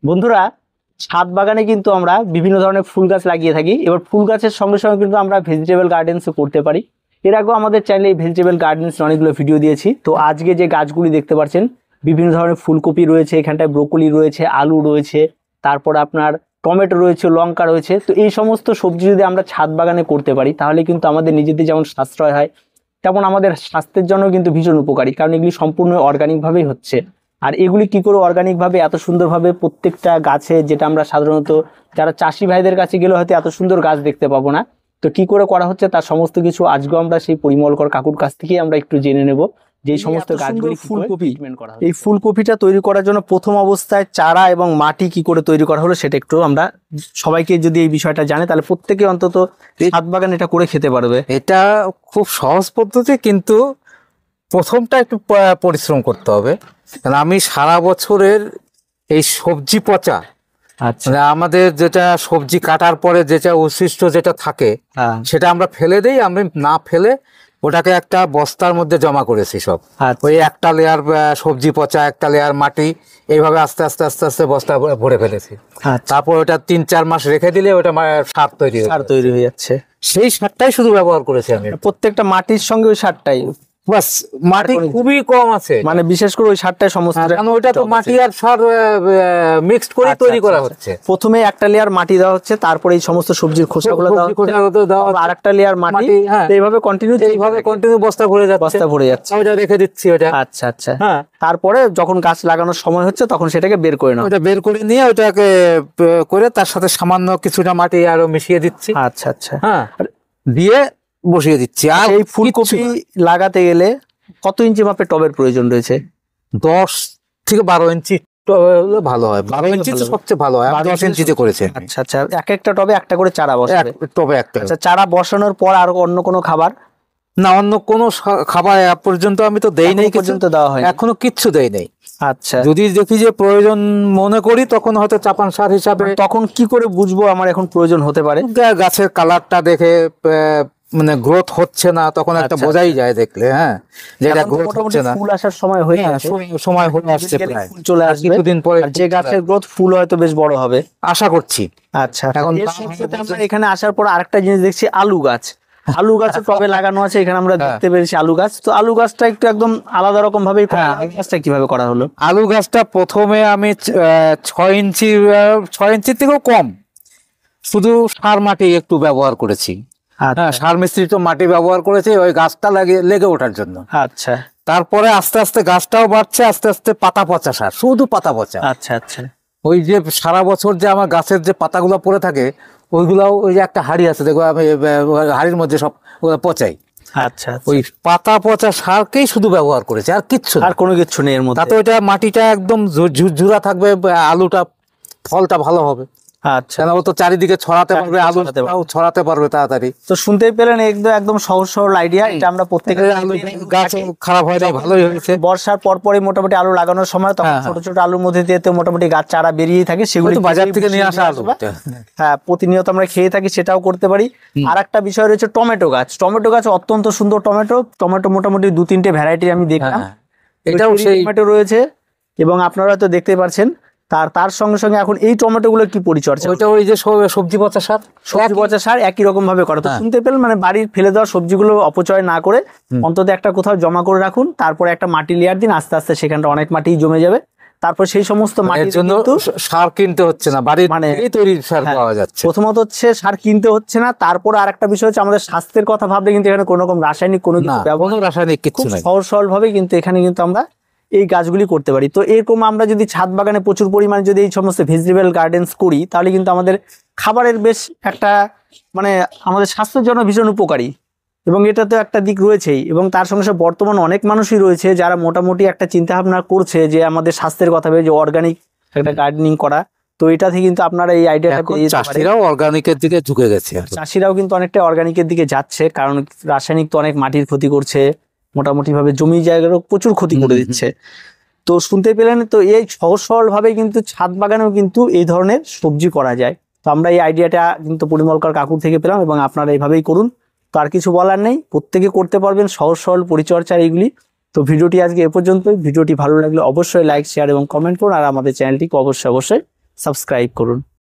বন্ধুরা, ছাদ বাগানে কিন্তু আমরা বিভিন্ন ধরনের ফুল গাছ লাগিয়ে থাকি। এবার ফুল গাছের সঙ্গে সঙ্গে কিন্তু আমরা ভেজিটেবল গার্ডেন্সও করতে পারি। এর আগেও আমাদের চ্যানেলে ভেজিটেবল গার্ডেন্স অনেকগুলো ভিডিও দিয়েছি। তো আজকে যে গাছগুলি দেখতে পাচ্ছেন, বিভিন্ন ধরনের ফুলকপি রয়েছে, এখানটায় ব্রোকলি রয়েছে, আলু রয়েছে, তারপর আপনার টমেটো রয়েছে, লঙ্কা রয়েছে। তো এই সমস্ত সবজি যদি আমরা ছাদ বাগানে করতে পারি তাহলে কিন্তু আমাদের নিজেদের যেমন সাশ্রয় হয়, তেমন আমাদের স্বাস্থ্যের জন্য কিন্তু ভীষণ উপকারী, কারণ এগুলি সম্পূর্ণ অর্গানিকভাবেই হচ্ছে। আর এগুলি কি করে অর্গানিকভাবে এত সুন্দরভাবে প্রত্যেকটা গাছে, যেটা আমরা সাধারণত যারা চাষি ভাইদের কাছে গেলে হয়তো এত সুন্দর গাছ দেখতে পাবো না, তো কি করে করা হচ্ছে তার সমস্ত কিছু আজকে আমরা সেই পরিমলকর কাকুর কাছ থেকেই আমরা একটু জেনে নেব যে এই সমস্ত গাছগুলি ফুলকপি। এই ফুলকপিটা তৈরি করার জন্য প্রথম অবস্থায় চারা এবং মাটি কি করে তৈরি করা হলো সেটা একটু আমরা সবাইকে যদি এই বিষয়টা জানে তাহলে প্রত্যেকে অন্তত ছাদ বাগান এটা করে খেতে পারবে। এটা খুব সহজ পদ্ধতি, কিন্তু প্রথমটা একটু পরিশ্রম করতে হবে। কারণ আমি সারা বছরের এই সবজি পচা, মানে আমাদের যেটা সবজি কাটার পরে যেটা অবশিষ্ট যেটা থাকে সেটা আমরা ফেলে দেই। আমি না ফেলে ওটাকে একটা বস্তার মধ্যে জমা করেছি সব। ওই একটা লেয়ার সবজি পচা, একটা লেয়ার মাটি, এইভাবে আস্তে আস্তে আস্তে আস্তে বস্তা ভরে ফেলেছি। তারপর ওটা 3-4 মাস রেখে দিলে ওটা সার তৈরি হয়ে যাচ্ছে। সেই সারটাই শুধু ব্যবহার করেছি আমি, প্রত্যেকটা মাটির সঙ্গে ওই সারটাই। বাস, মাটি খুবই কম আছে, মানে বিশেষ করে ওই সারটাই সমস্ত, কারণ ওইটা তো মাটি আর সার মিক্সড করে তৈরি করা হচ্ছে। প্রথমে একটা লেয়ার মাটি দেওয়া হচ্ছে, তারপরে এই সমস্ত সবজির খোসাগুলো দেওয়া, আর একটা লেয়ার মাটি, এইভাবে কন্টিনিউ বস্তা ভরে যাচ্ছে। ওটা রেখে দিচ্ছি ওটা। আচ্ছা আচ্ছা, হ্যাঁ। তারপরে যখন গাছ লাগানোর সময় হচ্ছে তখন সেটাকে বের করে নাও। ওটা বের করে নিয়ে ওটাকে করে তার সাথে সামান্য কিছুটা মাটি আরো মিশিয়ে দিচ্ছি। আচ্ছা আচ্ছা, হ্যাঁ, দিয়ে বসিয়ে দিচ্ছি। আর এই ফুলকপি লাগাতে গেলে কত ইঞ্চি মাপের টবের প্রয়োজন রয়েছে? 10 থেকে 12 ইঞ্চি ভালো হয়। 12 ইঞ্চি সবচেয়ে ভালো হয়। 10 ইঞ্চিতে করেছে। আচ্ছা আচ্ছা, এক একটা টবে একটা করে চারা বসাবে? টবে একটা। আচ্ছা, চারা বসানোর পর আর অন্য কোনো খাবার? না, অন্য কোনো খাবার পর্যন্ত আমি তো দেই নাই, পর্যন্ত দেওয়া হয় এখনো কিচ্ছু দেই নাই। আচ্ছা, যদি দেখি যে প্রয়োজন মনে করি তখন হয়তো চাপান সার হিসাবে। তখন কি করে বুঝবো আমার এখন প্রয়োজন হতে পারে? গাছের কালারটা দেখে, মানে গ্রোথ হচ্ছে না, তখন একটা বোঝাই যায় দেখলে, হ্যাঁ, যেটা গ্রোথ হচ্ছে না। ফুল আসার সময় হয়ে গেছে, সময় হয়ে আসছে, প্রায় ফুল চলে আসবে কিছুদিন পরে। যে গাছের গ্রোথ, ফুল হয়তো বেশ বড় হবে আশা করছি। আচ্ছা, এখন আমরা এখানে আসার পর আরেকটা জিনিস দেখছি, আলু গাছ। আলু গাছের টবে লাগানো আছে, এখানে আমরা দেখতে পেরেছি আলু গাছ। তো আলু গাছটা একটু একদম আলাদা রকম ভাবে, আলু গাছটা কিভাবে করা হলো? আলু গাছটা প্রথমে আমি 6 ইঞ্চির থেকেও কম শুধু সার মাটি একটু ব্যবহার করেছি। হ্যাঁ, সার মিশ্রিত মাটি ব্যবহার করেছি ওই গাছটা লেগে ওঠার জন্য। আচ্ছা, তারপরে আস্তে আস্তে গাছটাও বাড়ছে, আস্তে আস্তে পাতা পচা সার, শুধু পাতা পচা। আচ্ছা আচ্ছা, ওই যে সারা বছর যে আমার গাছের যে পাতাগুলো পড়ে থাকে ওইগুলাও, ওই যে একটা হাড়ি আছে দেখো, আমি হাড়ির মধ্যে সব পচাই। আচ্ছা, ওই পাতা পচা সারকেই শুধু ব্যবহার করেছে, আর কিচ্ছু, আর কোনো কিছু নেই এর মধ্যে। তাতে ওইটা মাটিটা একদম ঝুরঝুরা থাকবে, আলুটা ফলটা ভালো হবে। আচ্ছা, ও তো চারিদিকে ছড়াতে পারবে, আলু ছড়াতে পারবে তাড়াতাড়ি। তো শুনতেই পেলেন, একদম সহজ সরল আইডিয়া। এটা আমরা প্রত্যেকের গাছ খারাপ হয় না, ভালোই হয়েছে। বর্ষার পরপরই মোটামুটি আলু লাগানোর সময় তখন ছোট ছোট আলুর মধ্যে দিয়ে তো মোটামুটি গাছ চারা বেরিয়েই থাকে, সেগুলো বাজার থেকে নিয়ে আসা আলু। হ্যাঁ, প্রতিনিয়ত আমরা খেয়ে থাকি, সেটাও করতে পারি। আর একটা বিষয় রয়েছে টমেটো গাছ। টমেটো গাছ অত্যন্ত সুন্দর। টমেটো মোটামুটি 2-3টে ভ্যারাইটি আমি দেখলাম। এটাও সেই টমেটো রয়েছে এবং আপনারা তো দেখতে পাচ্ছেন। তার সঙ্গে সঙ্গে এখন এই টমেটো গুলো কি পরিচর্যা? ওইটা ওই যে সবজি পচা সার একই রকম ভাবে করা। তো শুনতে পেলেন, মানে বাড়ির ফেলে দেওয়া সবজিগুলো অপচয় না করে অন্তত একটা কোথাও জমা করে রাখুন, তারপরে একটা মাটি লেয়ার দিন, আস্তে আস্তে সেখানটা অনেক মাটি জমে যাবে। তারপর সেই সমস্ত মাটির জন্য সার কিনতে হচ্ছে না, বাড়ির মানে তৈরি সার পাওয়া যাচ্ছে। প্রথমত হচ্ছে সার কিনতে হচ্ছে না, তারপর আর একটা বিষয় হচ্ছে আমাদের স্বাস্থ্যের কথা ভাবলে কিন্তু এখানে কোনো রকম রাসায়নিক কোনো কিছু ব্যবহার, রাসায়নিক কিছু নাই, সহজ সরল ভাবে কিন্তু এখানে কিন্তু আমরা এই গাছগুলি করতে পারি। তো এরকম আমরা যদি ছাদ বাগানে প্রচুর পরিমাণে যদি এই সমস্ত ভেজিটেবল গার্ডেন্স করি তাহলে কিন্তু আমাদের খাবারের বেশ একটা, মানে আমাদের স্বাস্থ্যের জন্য ভীষণ উপকারী, এবং এটা তো একটা দিক রয়েছেই। এবং তার সঙ্গে সঙ্গে বর্তমানে অনেক মানুষই রয়েছে যারা মোটামুটি একটা চিন্তা ভাবনা করছে যে আমাদের স্বাস্থ্যের কথা ভেবে যে অর্গানিক একটা গার্ডেনিং করা। তো এটাতে কিন্তু আপনারা এই আইডিয়াটা পেয়ে যেতে পারেন। চাষিরাও অর্গানিকের দিকে ঝুঁকে গেছে, চাষিরাও কিন্তু অনেকটা অর্গানিকের দিকে যাচ্ছে, কারণ রাসায়নিক তো অনেক মাটির ক্ষতি করছে, মোটামুটি ভাবে জমি জায়গারও প্রচুর ক্ষতি করে দিচ্ছে। তো শুনতে পেলেন, তো এই সহজ সরল ভাবে কিন্তু ছাদ বাগানেও কিন্তু এই ধরনের সবজি করা যায়। তো আমরা এই আইডিয়াটা কিন্তু পরিমলকর কাকুর থেকে পেলাম, এবং আপনারা এইভাবেই করুন। তো আর কিছু বলার নেই, প্রত্যেকে করতে পারবেন সহজ সরল পরিচর্যার এইগুলি। তো ভিডিওটি আজকে এ পর্যন্তই। ভিডিওটি ভালো লাগলে অবশ্যই লাইক, শেয়ার এবং কমেন্ট করুন, আর আমাদের চ্যানেলটিকে অবশ্যই সাবস্ক্রাইব করুন।